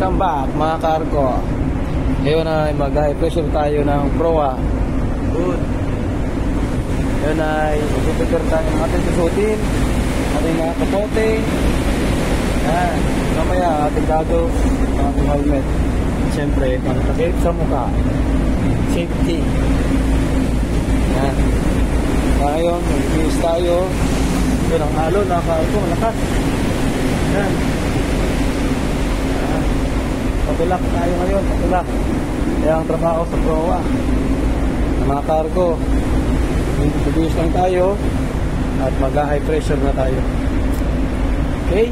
Welcome back mga kargo. Ngayon ay mag-high pressure tayo ng proa. Good. Ngayon ay mag-prepare tayo ng ating susutin, ating mga kapote. Yan. Mamaya ating goggles, ating helmet. Siyempre, pangtakip sa mukha. Safety. Yan. Ngayon, mag-fuse tayo. Yan ang halo, nakakargo, malakas. Yan. Patulak tayo ngayon, patulak. Kaya ang trabaho sa proa ng mga cargo, introduce lang tayo at mag-high pressure na tayo. Okay?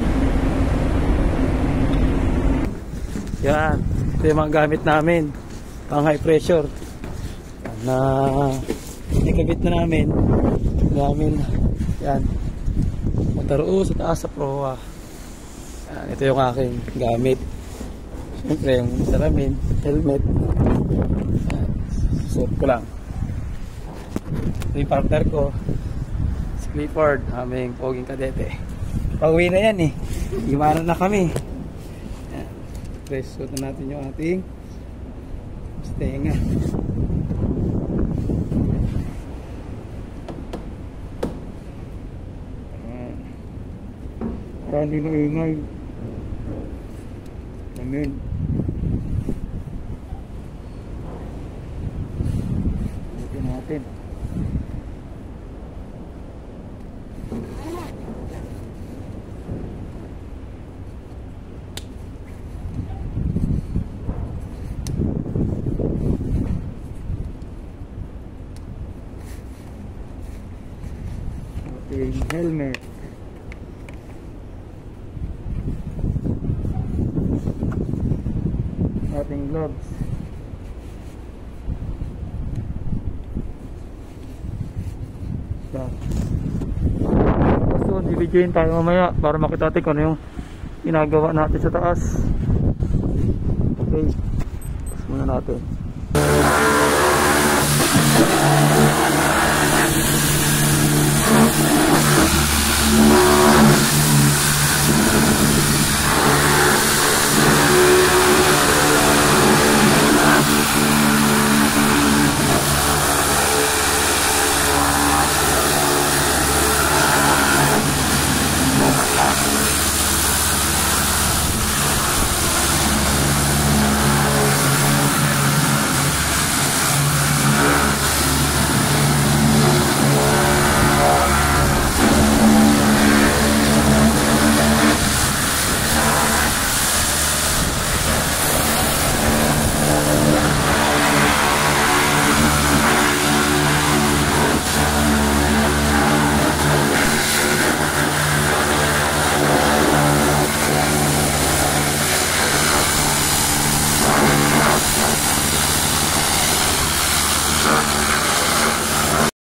Yan, ito yung mga gamit namin pang high pressure na ikabit na namin. Yan, mataro sa taas sa proa. Yan, ito yung aking gamit. Siyempre yung salamin, helmet. Suot ko lang. Ito yung partner ko, si Clifford, aming poging kadete. Pauwi na yan eh, iwanan na kami. Press suot na natin yung ating stenga. Hindi na ingay. Amen. Ito natin. Ating helmet. Ating gloves. So, bibigyan tayo mamaya para makita natin kung ano yung ginagawa natin sa taas. Okay. Tapos muna natin.